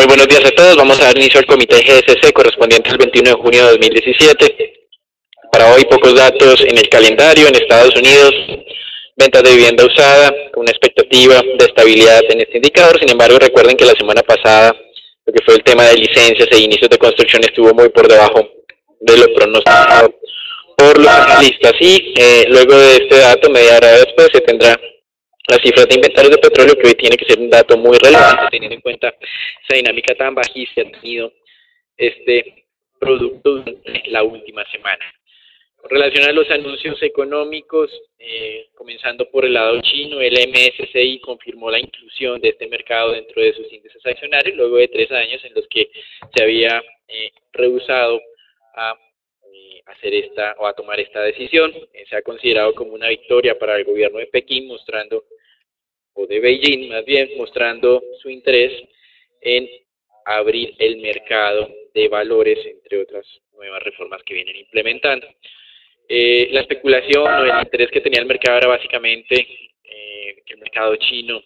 Muy buenos días a todos. Vamos a dar inicio al comité GSC correspondiente al 21 de junio de 2017. Para hoy, pocos datos en el calendario. En Estados Unidos, ventas de vivienda usada, con una expectativa de estabilidad en este indicador. Sin embargo, recuerden que la semana pasada, lo que fue el tema de licencias e inicios de construcción estuvo muy por debajo de lo pronosticado por los analistas. Y luego de este dato, media hora después, se tendrá las cifras de inventarios de petróleo, que hoy tiene que ser un dato muy relevante, teniendo en cuenta esa dinámica tan bajista que ha tenido este producto durante la última semana. Con relación a los anuncios económicos, comenzando por el lado chino, el MSCI confirmó la inclusión de este mercado dentro de sus índices accionarios, luego de 3 años en los que se había rehusado a hacer esta o a tomar esta decisión. Se ha considerado como una victoria para el gobierno de Pekín, mostrando, o de Beijing más bien, mostrando su interés en abrir el mercado de valores, entre otras nuevas reformas que vienen implementando. La especulación o el interés que tenía el mercado era básicamente que el mercado chino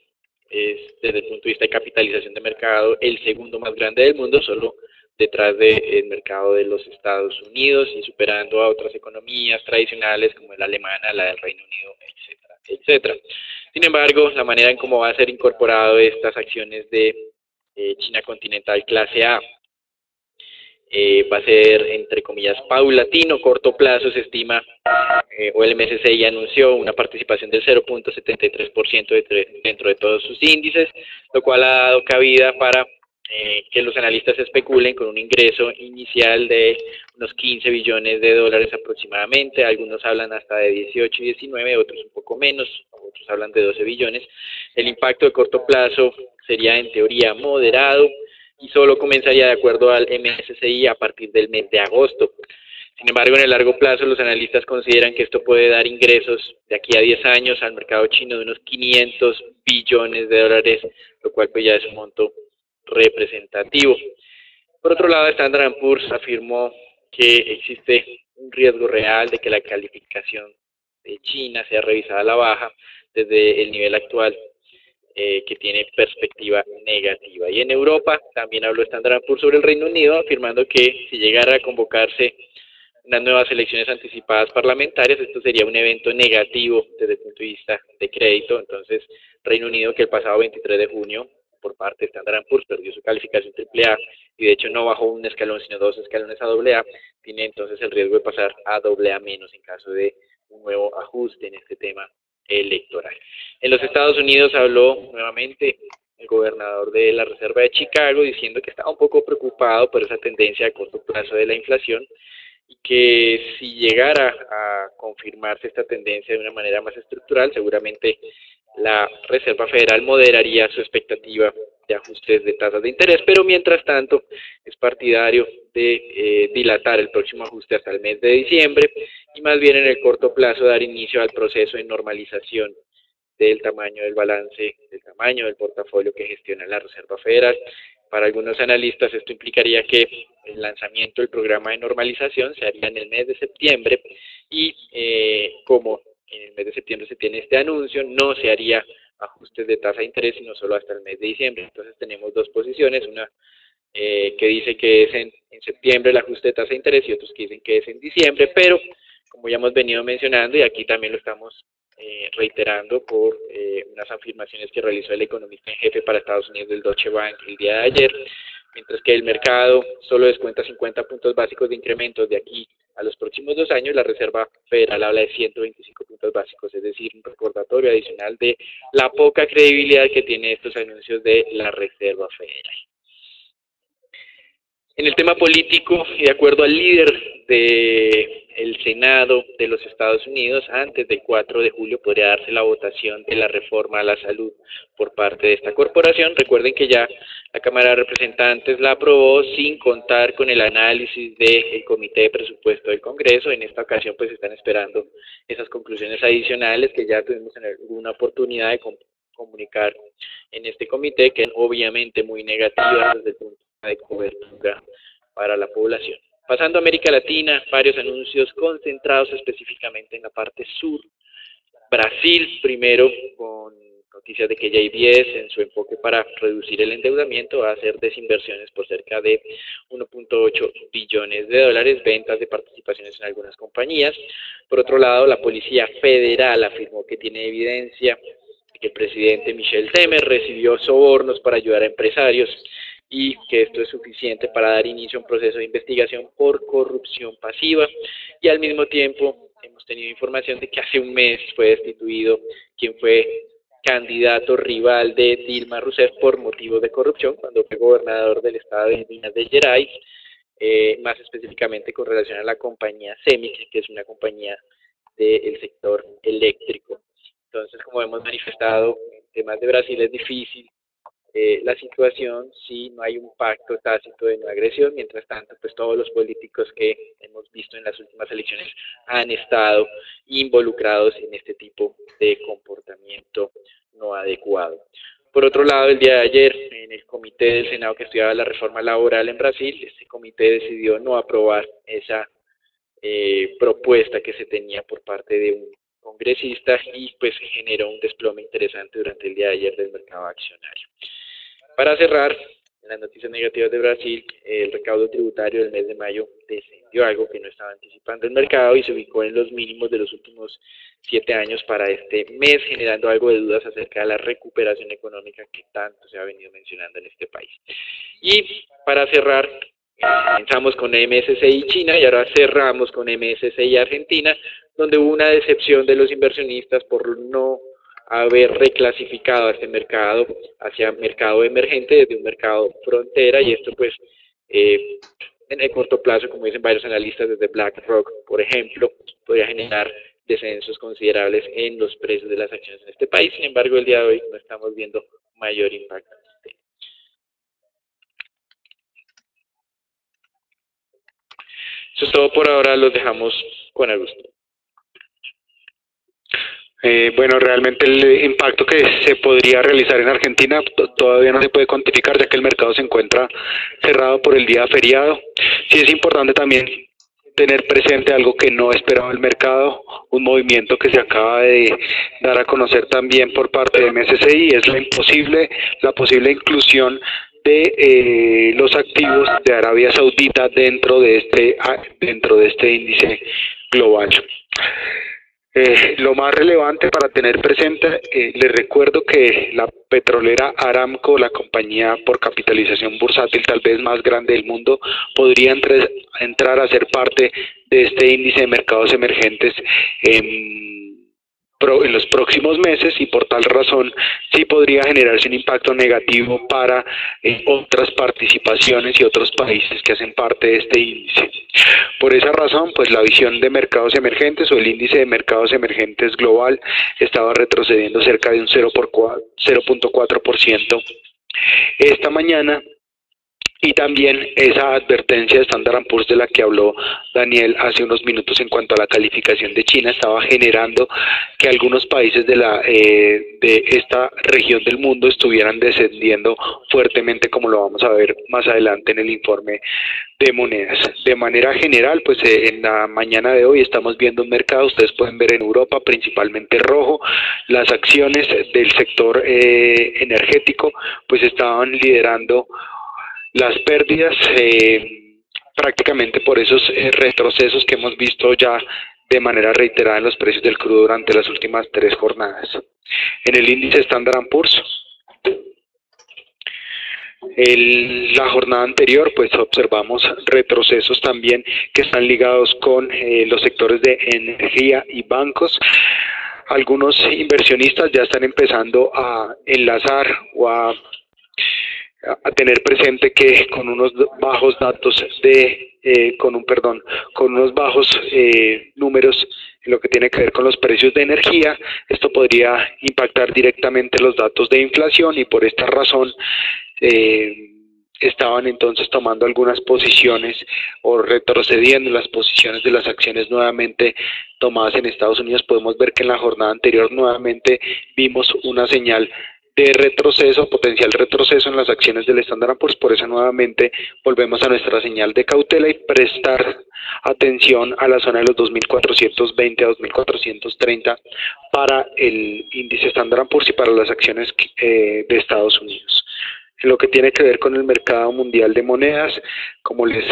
es, desde el punto de vista de capitalización de mercado, el segundo más grande del mundo, solo detrás del mercado de los Estados Unidos y superando a otras economías tradicionales como la alemana, la del Reino Unido, etcétera, etcétera. Sin embargo, la manera en cómo va a ser incorporado estas acciones de China continental clase A va a ser, entre comillas, paulatino, corto plazo. Se estima, o el MSCI anunció una participación del 0.73% dentro de todos sus índices, lo cual ha dado cabida para que los analistas especulen con un ingreso inicial de unos 15 billones de dólares aproximadamente. Algunos hablan hasta de 18 y 19, otros un poco menos, otros hablan de 12 billones. El impacto de corto plazo sería en teoría moderado y solo comenzaría, de acuerdo al MSCI, a partir del mes de agosto. Sin embargo, en el largo plazo, los analistas consideran que esto puede dar ingresos de aquí a 10 años al mercado chino de unos 500 billones de dólares, lo cual pues ya es un monto representativo. Por otro lado, Standard & Poor's afirmó que existe un riesgo real de que la calificación de China sea revisada a la baja desde el nivel actual, que tiene perspectiva negativa. Y en Europa también habló Standard & Poor's sobre el Reino Unido, afirmando que si llegara a convocarse unas nuevas elecciones anticipadas parlamentarias, esto sería un evento negativo desde el punto de vista de crédito. Entonces, Reino Unido, que el pasado 23 de junio, por parte de Standard & Poor's, perdió su calificación AAA y de hecho no bajó un escalón, sino 2 escalones a AA, tiene entonces el riesgo de pasar a AA- en caso de un nuevo ajuste en este tema electoral. En los Estados Unidos habló nuevamente el gobernador de la Reserva de Chicago, diciendo que estaba un poco preocupado por esa tendencia a corto plazo de la inflación y que si llegara a confirmarse esta tendencia de una manera más estructural, seguramente la Reserva Federal moderaría su expectativa de ajustes de tasas de interés, pero mientras tanto es partidario de dilatar el próximo ajuste hasta el mes de diciembre y más bien en el corto plazo dar inicio al proceso de normalización del tamaño del balance, del tamaño del portafolio que gestiona la Reserva Federal. Para algunos analistas esto implicaría que el lanzamiento del programa de normalización se haría en el mes de septiembre y como en el mes de septiembre se tiene este anuncio, no se haría ajustes de tasa de interés sino solo hasta el mes de diciembre. Entonces tenemos dos posiciones, una que dice que es en septiembre el ajuste de tasa de interés y otros que dicen que es en diciembre, pero como ya hemos venido mencionando y aquí también lo estamos reiterando por unas afirmaciones que realizó el economista en jefe para Estados Unidos del Deutsche Bank el día de ayer, mientras que el mercado solo descuenta 50 puntos básicos de incrementos de aquí a los próximos 2 años, la Reserva Federal habla de 125 puntos básicos, es decir, un recordatorio adicional de la poca credibilidad que tiene estos anuncios de la Reserva Federal. En el tema político, y de acuerdo al líder del Senado de los Estados Unidos, antes del 4 de julio podría darse la votación de la reforma a la salud por parte de esta corporación. Recuerden que ya la Cámara de Representantes la aprobó sin contar con el análisis del Comité de Presupuesto del Congreso. En esta ocasión pues están esperando esas conclusiones adicionales que ya tuvimos en alguna oportunidad de comunicar en este comité, que es obviamente muy negativa desde el punto de vista de cobertura para la población. Pasando a América Latina, varios anuncios concentrados específicamente en la parte sur. Brasil, primero, con noticias de que JBS, en su enfoque para reducir el endeudamiento, va a hacer desinversiones por cerca de 1.8 billones de dólares, ventas de participaciones en algunas compañías. Por otro lado, la Policía Federal afirmó que tiene evidencia de que el presidente Michel Temer recibió sobornos para ayudar a empresarios y que esto es suficiente para dar inicio a un proceso de investigación por corrupción pasiva. Y al mismo tiempo hemos tenido información de que hace un mes fue destituido quien fue candidato rival de Dilma Rousseff por motivos de corrupción cuando fue gobernador del estado de Minas Gerais, más específicamente con relación a la compañía CEMIC, que es una compañía del sector eléctrico. Entonces, como hemos manifestado, en temas de Brasil es difícil la situación si no hay un pacto tácito de no agresión. Mientras tanto, pues todos los políticos que hemos visto en las últimas elecciones han estado involucrados en este tipo de comportamiento no adecuado. Por otro lado, el día de ayer, en el comité del Senado que estudiaba la reforma laboral en Brasil, este comité decidió no aprobar esa propuesta que se tenía por parte de un congresista y pues generó un desplome interesante durante el día de ayer del mercado accionario. Para cerrar, en las noticias negativas de Brasil, el recaudo tributario del mes de mayo descendió, algo que no estaba anticipando el mercado, y se ubicó en los mínimos de los últimos 7 años para este mes, generando algo de dudas acerca de la recuperación económica que tanto se ha venido mencionando en este país. Y para cerrar, comenzamos con MSCI China y ahora cerramos con MSCI Argentina, donde hubo una decepción de los inversionistas por no haber reclasificado a este mercado hacia mercado emergente desde un mercado frontera, y esto pues en el corto plazo, como dicen varios analistas desde BlackRock, por ejemplo, podría generar descensos considerables en los precios de las acciones en este país. Sin embargo, el día de hoy no estamos viendo mayor impacto. Eso es todo por ahora, los dejamos con Augusto. Bueno, realmente el impacto que se podría realizar en Argentina todavía no se puede cuantificar, ya que el mercado se encuentra cerrado por el día feriado. Sí es importante también tener presente algo que no esperaba el mercado, un movimiento que se acaba de dar a conocer también por parte de MSCI, es la posible inclusión de los activos de Arabia Saudita dentro de este índice global. Lo más relevante para tener presente, les recuerdo que la petrolera Aramco, la compañía por capitalización bursátil tal vez más grande del mundo, podría entrar a ser parte de este índice de mercados emergentes en los próximos meses, y por tal razón sí podría generarse un impacto negativo para otras participaciones y otros países que hacen parte de este índice. Por esa razón, pues la visión de mercados emergentes o el índice de mercados emergentes global estaba retrocediendo cerca de un 0.4% esta mañana. Y también esa advertencia de Standard & Poor's de la que habló Daniel hace unos minutos en cuanto a la calificación de China estaba generando que algunos países de esta región del mundo estuvieran descendiendo fuertemente, como lo vamos a ver más adelante en el informe de monedas. De manera general, pues en la mañana de hoy estamos viendo un mercado, ustedes pueden ver en Europa principalmente rojo. Las acciones del sector energético pues estaban liderando las pérdidas prácticamente por esos retrocesos que hemos visto ya de manera reiterada en los precios del crudo durante las últimas 3 jornadas. En el índice Standard & Poor's, la jornada anterior pues observamos retrocesos también que están ligados con los sectores de energía y bancos. Algunos inversionistas ya están empezando a enlazar o a tener presente que con unos bajos datos con unos bajos números en lo que tiene que ver con los precios de energía, esto podría impactar directamente los datos de inflación, y por esta razón estaban entonces tomando algunas posiciones o retrocediendo las posiciones de las acciones nuevamente tomadas en Estados Unidos. Podemos ver que en la jornada anterior nuevamente vimos una señal de retroceso, potencial retroceso en las acciones del Standard & Poor's. Por eso nuevamente volvemos a nuestra señal de cautela y prestar atención a la zona de los 2.420 a 2.430 para el índice Standard & Poor's y para las acciones de Estados Unidos. En lo que tiene que ver con el mercado mundial de monedas, como les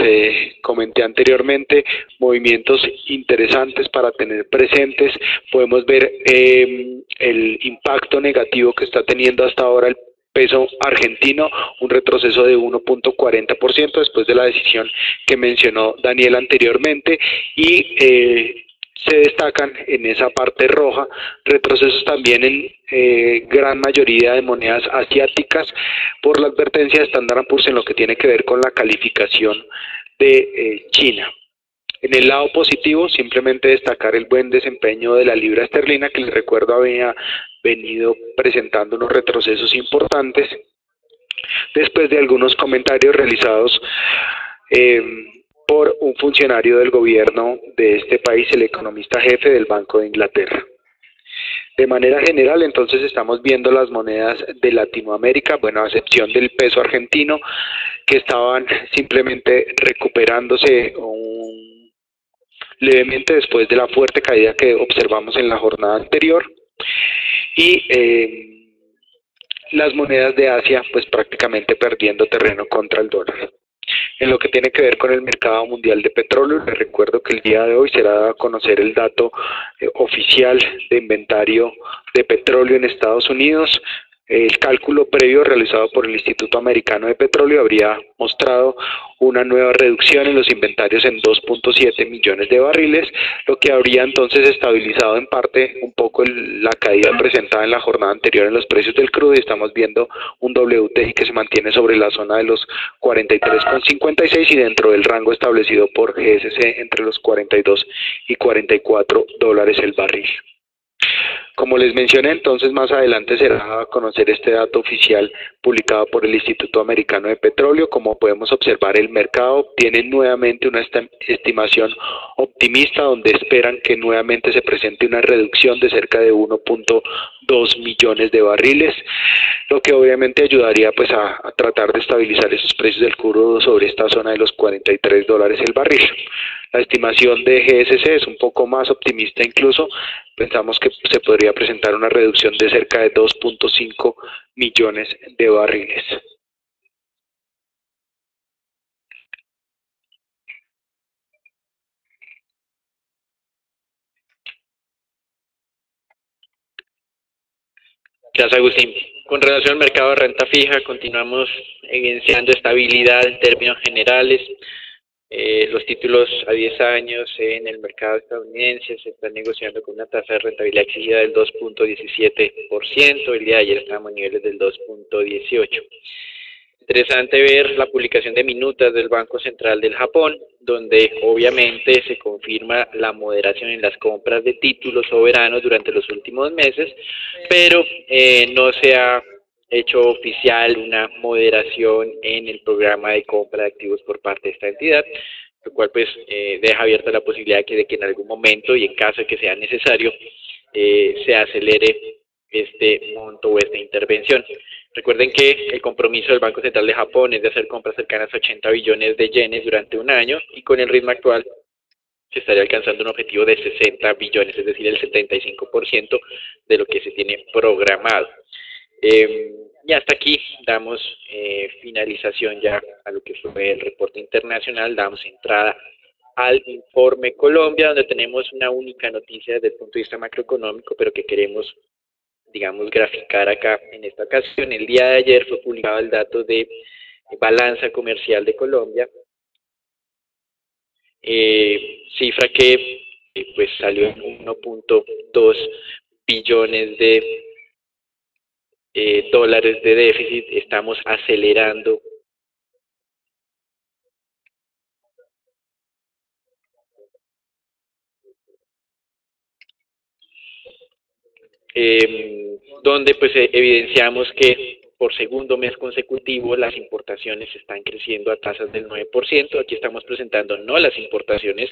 comenté anteriormente, movimientos interesantes para tener presentes. Podemos ver el impacto negativo que está teniendo hasta ahora el peso argentino, un retroceso de 1.40% después de la decisión que mencionó Daniel anteriormente, y se destacan en esa parte roja retrocesos también en gran mayoría de monedas asiáticas por la advertencia de Standard & Poor's en lo que tiene que ver con la calificación de China. En el lado positivo, simplemente destacar el buen desempeño de la libra esterlina, que les recuerdo había venido presentando unos retrocesos importantes después de algunos comentarios realizados por un funcionario del gobierno de este país, el economista jefe del Banco de Inglaterra. De manera general, entonces estamos viendo las monedas de Latinoamérica, bueno, a excepción del peso argentino, que estaban simplemente recuperándose levemente después de la fuerte caída que observamos en la jornada anterior, y las monedas de Asia pues prácticamente perdiendo terreno contra el dólar. En lo que tiene que ver con el mercado mundial de petróleo, les recuerdo que el día de hoy será dado a conocer el dato oficial de inventario de petróleo en Estados Unidos. El cálculo previo realizado por el Instituto Americano de Petróleo habría mostrado una nueva reducción en los inventarios en 2.7 millones de barriles, lo que habría entonces estabilizado en parte un poco la caída presentada en la jornada anterior en los precios del crudo, y estamos viendo un WTI que se mantiene sobre la zona de los 43,56 y dentro del rango establecido por GSC entre los 42 y 44 dólares el barril. Como les mencioné, entonces más adelante será a conocer este dato oficial publicado por el Instituto Americano de Petróleo. Como podemos observar, el mercado tiene nuevamente una estimación optimista donde esperan que nuevamente se presente una reducción de cerca de 1.2 millones de barriles, lo que obviamente ayudaría pues a tratar de estabilizar esos precios del crudo sobre esta zona de los 43 dólares el barril. La estimación de GSC es un poco más optimista incluso, pensamos que se podría presentar una reducción de cerca de 2.5 millones de barriles. Gracias, Agustín. Con relación al mercado de renta fija, continuamos evidenciando estabilidad en términos generales. Los títulos a 10 años en el mercado estadounidense se están negociando con una tasa de rentabilidad exigida del 2.17%. El día de ayer estábamos a niveles del 2.18%. Interesante ver la publicación de minutas del Banco Central del Japón, donde obviamente se confirma la moderación en las compras de títulos soberanos durante los últimos meses, pero no se ha hecho oficial una moderación en el programa de compra de activos por parte de esta entidad, lo cual pues deja abierta la posibilidad de que en algún momento y en caso de que sea necesario se acelere este monto o esta intervención. Recuerden que el compromiso del Banco Central de Japón es de hacer compras cercanas a 80 billones de yenes durante un año, y con el ritmo actual se estaría alcanzando un objetivo de 60 billones, es decir, el 75% de lo que se tiene programado. Y hasta aquí damos finalización ya a lo que fue el reporte internacional, damos entrada al informe Colombia, donde tenemos una única noticia desde el punto de vista macroeconómico, pero que queremos, digamos, graficar acá en esta ocasión. El día de ayer fue publicado el dato de balanza comercial de Colombia, cifra que pues salió en 1.2 billones de dólares de déficit. Estamos acelerando donde pues evidenciamos que por segundo mes consecutivo las importaciones están creciendo a tasas del 9%. Aquí estamos presentando no las importaciones,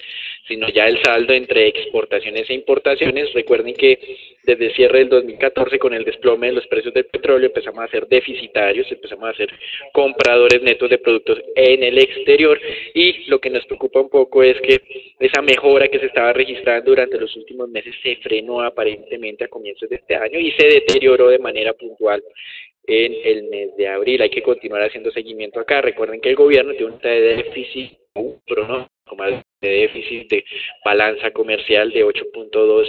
sino ya el saldo entre exportaciones e importaciones. Recuerden que desde el cierre del 2014, con el desplome de los precios del petróleo, empezamos a ser deficitarios, empezamos a ser compradores netos de productos en el exterior, y lo que nos preocupa un poco es que esa mejora que se estaba registrando durante los últimos meses se frenó aparentemente a comienzos de este año y se deterioró de manera puntual en el mes de abril. Hay que continuar haciendo seguimiento acá. Recuerden que el gobierno tiene un déficit, más de déficit de balanza comercial de 8.2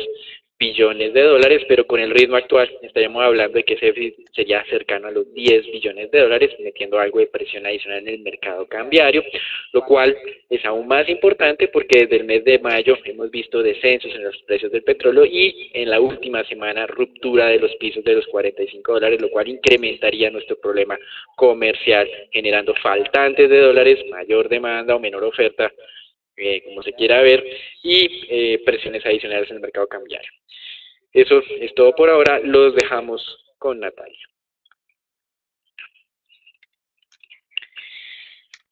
billones de dólares, pero con el ritmo actual estaríamos hablando de que ese déficit sería cercano a los 10 billones de dólares, metiendo algo de presión adicional en el mercado cambiario, lo cual es aún más importante porque desde el mes de mayo hemos visto descensos en los precios del petróleo y en la última semana ruptura de los pisos de los 45 dólares, lo cual incrementaría nuestro problema comercial, generando faltantes de dólares, mayor demanda o menor oferta, como se quiera ver, y presiones adicionales en el mercado cambiario. Eso es todo por ahora, los dejamos con Natalia.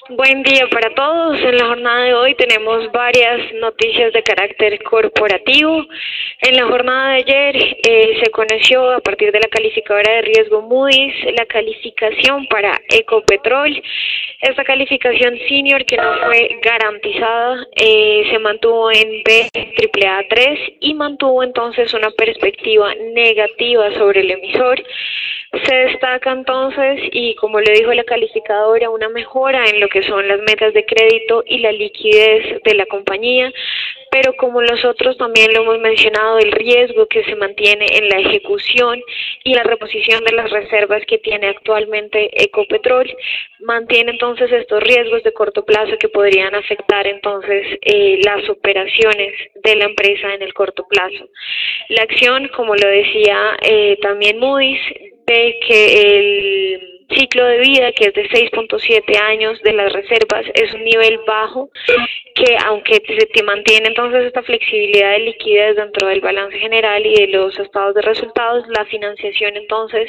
Buen día para todos. En la jornada de hoy tenemos varias noticias de carácter corporativo. En la jornada de ayer se conoció a partir de la calificadora de riesgo Moody's la calificación para Ecopetrol. Esta calificación senior, que no fue garantizada, se mantuvo en Baa3 y mantuvo entonces una perspectiva negativa sobre el emisor. Se destaca entonces, y como le dijo la calificadora, una mejora en lo que son las metas de crédito y la liquidez de la compañía, pero como nosotros también lo hemos mencionado, el riesgo que se mantiene en la ejecución y la reposición de las reservas que tiene actualmente Ecopetrol, mantiene entonces estos riesgos de corto plazo que podrían afectar entonces las operaciones de la empresa en el corto plazo. La acción, como lo decía también Moody's, ve que el ciclo de vida, que es de 6.7 años de las reservas, es un nivel bajo, que aunque se mantiene entonces esta flexibilidad de liquidez dentro del balance general y de los estados de resultados, la financiación entonces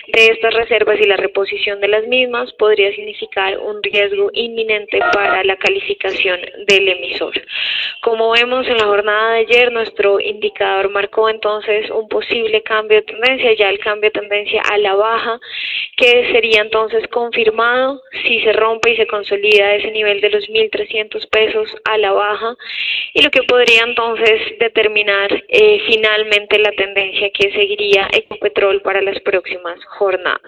de estas reservas y la reposición de las mismas podría significar un riesgo inminente para la calificación del emisor. Como vemos en la jornada de ayer, nuestro indicador marcó entonces un posible cambio de tendencia, ya el cambio de tendencia a la baja, que sería entonces confirmado si se rompe y se consolida ese nivel de los 1.300 pesos a la baja, y lo que podría entonces determinar finalmente la tendencia que seguiría Ecopetrol para las próximas jornadas.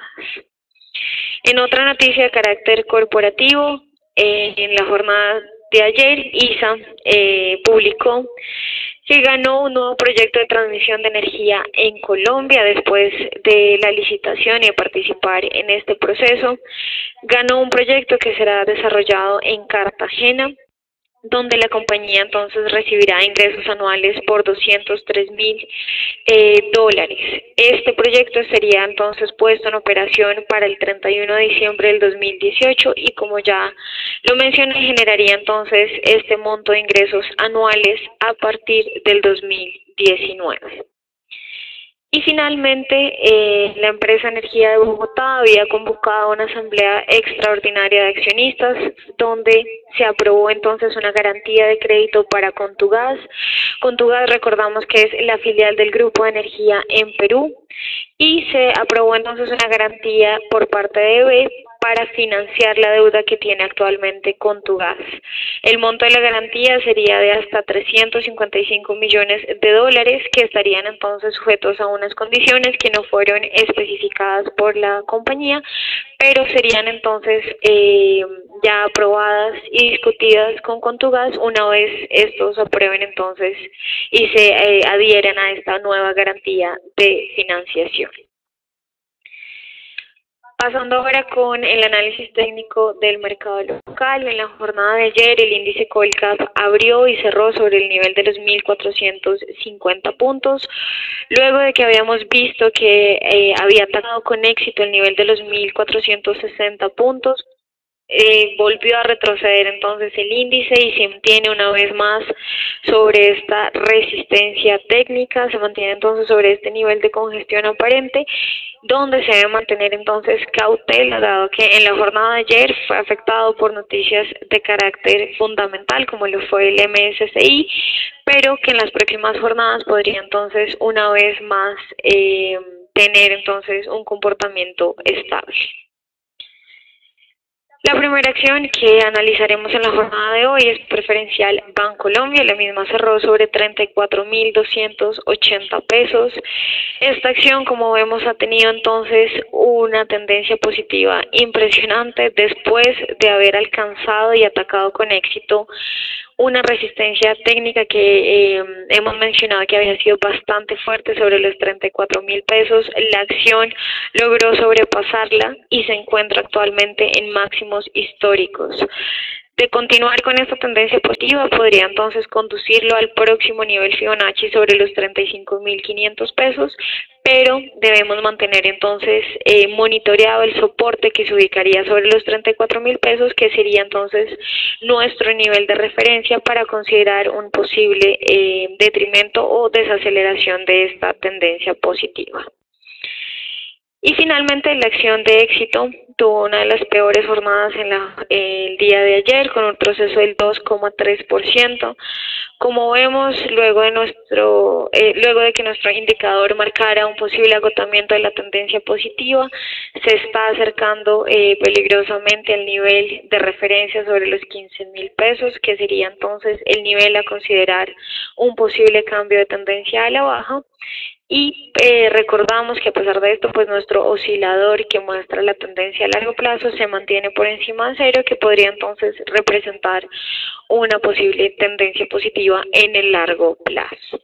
En otra noticia de carácter corporativo, en la jornada de ayer, ISA publicó que ganó un nuevo proyecto de transmisión de energía en Colombia después de la licitación y de participar en este proceso. Ganó un proyecto que será desarrollado en Cartagena, donde la compañía entonces recibirá ingresos anuales por $203.000. Este proyecto sería entonces puesto en operación para el 31 de diciembre del 2018 y, como ya lo mencioné, generaría entonces este monto de ingresos anuales a partir del 2019. Y finalmente, la empresa Energía de Bogotá había convocado una asamblea extraordinaria de accionistas donde se aprobó entonces una garantía de crédito para Contugás. Contugás, recordamos que es la filial del Grupo de Energía en Perú, y se aprobó entonces una garantía por parte de EB para financiar la deuda que tiene actualmente Contugás. El monto de la garantía sería de hasta $355 millones, que estarían entonces sujetos a unas condiciones que no fueron especificadas por la compañía, pero serían entonces ya aprobadas y discutidas con Contugás una vez estos aprueben entonces y se adhieren a esta nueva garantía de financiación. Pasando ahora con el análisis técnico del mercado local, en la jornada de ayer el índice Colcap abrió y cerró sobre el nivel de los 1.450 puntos, luego de que habíamos visto que había atacado con éxito el nivel de los 1.460 puntos. volvió a retroceder entonces el índice y se mantiene una vez más sobre esta resistencia técnica, se mantiene entonces sobre este nivel de congestión aparente, donde se debe mantener entonces cautela, dado que en la jornada de ayer fue afectado por noticias de carácter fundamental, como lo fue el MSCI, pero que en las próximas jornadas podría entonces una vez más tener entonces un comportamiento estable. La primera acción que analizaremos en la jornada de hoy es preferencial Bancolombia. La misma cerró sobre 34.280 pesos. Esta acción, como vemos, ha tenido entonces una tendencia positiva impresionante después de haber alcanzado y atacado con éxito una resistencia técnica que hemos mencionado que había sido bastante fuerte sobre los 34.000 pesos. La acción logró sobrepasarla y se encuentra actualmente en máximos históricos. De continuar con esta tendencia positiva, podría entonces conducirlo al próximo nivel Fibonacci sobre los 35.500 pesos, pero debemos mantener entonces monitoreado el soporte que se ubicaría sobre los 34.000 pesos, que sería entonces nuestro nivel de referencia para considerar un posible detrimento o desaceleración de esta tendencia positiva. Y finalmente la acción de éxito tuvo una de las peores jornadas en el día de ayer, con un proceso del 2,3%. Como vemos, luego de que nuestro indicador marcara un posible agotamiento de la tendencia positiva, se está acercando peligrosamente al nivel de referencia sobre los 15.000 pesos, que sería entonces el nivel a considerar un posible cambio de tendencia a la baja. Y recordamos que a pesar de esto, pues nuestro oscilador que muestra la tendencia a largo plazo se mantiene por encima de cero, que podría entonces representar una posible tendencia positiva en el largo plazo.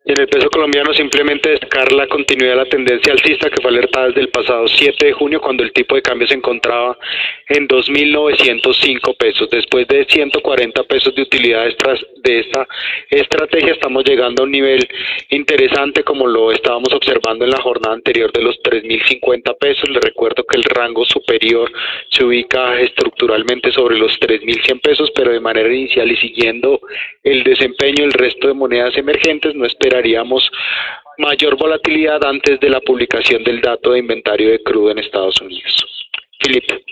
En el peso colombiano, simplemente destacar la continuidad de la tendencia alcista que fue alertada desde el pasado 7 de junio, cuando el tipo de cambio se encontraba en 2.905 pesos. Después de 140 pesos de utilidad de esta estrategia, estamos llegando a un nivel interesante, como lo estábamos observando en la jornada anterior, de los 3.050 pesos. Les recuerdo que el rango superior se ubica estructuralmente sobre los 3.100 pesos, pero de manera inicial y siguiendo el desempeño del resto de monedas emergentes, no esperaríamos mayor volatilidad antes de la publicación del dato de inventario de crudo en Estados Unidos. Felipe.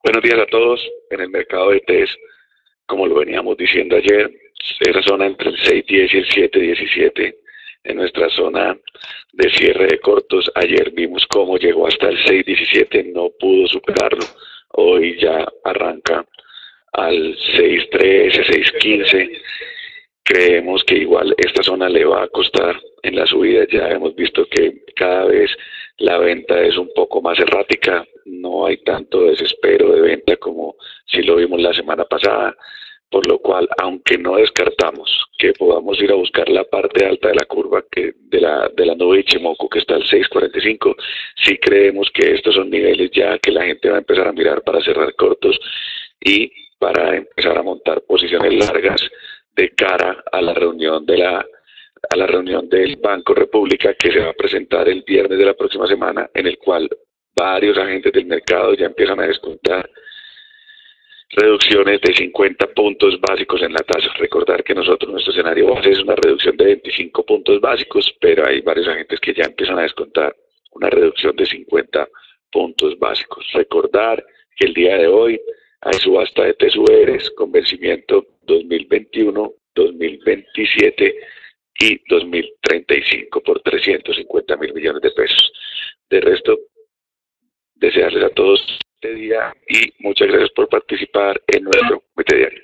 Buenos días a todos. En el mercado de ETS, como lo veníamos diciendo ayer, esa zona entre el 6.10 y el 7.17 en nuestra zona de cierre de cortos. Ayer vimos cómo llegó hasta el 6.17, no pudo superarlo. Hoy ya arranca al 6.13, 6.15. Creemos que igual esta zona le va a costar en la subida. Ya hemos visto que cada vez la venta es un poco más errática, no hay tanto desespero de venta como si lo vimos la semana pasada, por lo cual, aunque no descartamos que podamos ir a buscar la parte alta de la curva de la nube Ichimoku, que está al 6.45, sí creemos que estos son niveles ya que la gente va a empezar a mirar para cerrar cortos y para empezar a montar posiciones largas de cara a la reunión del Banco República, que se va a presentar el viernes de la próxima semana, en el cual varios agentes del mercado ya empiezan a descontar reducciones de 50 puntos básicos en la tasa. Recordar que nuestro escenario base es una reducción de 25 puntos básicos, pero hay varios agentes que ya empiezan a descontar una reducción de 50 puntos básicos. Recordar que el día de hoy hay subasta de TSURs con vencimiento 2021, 2027 y 2035 por 350.000 millones de pesos. De resto, desearles a todos este día y muchas gracias por participar en nuestro comité diario.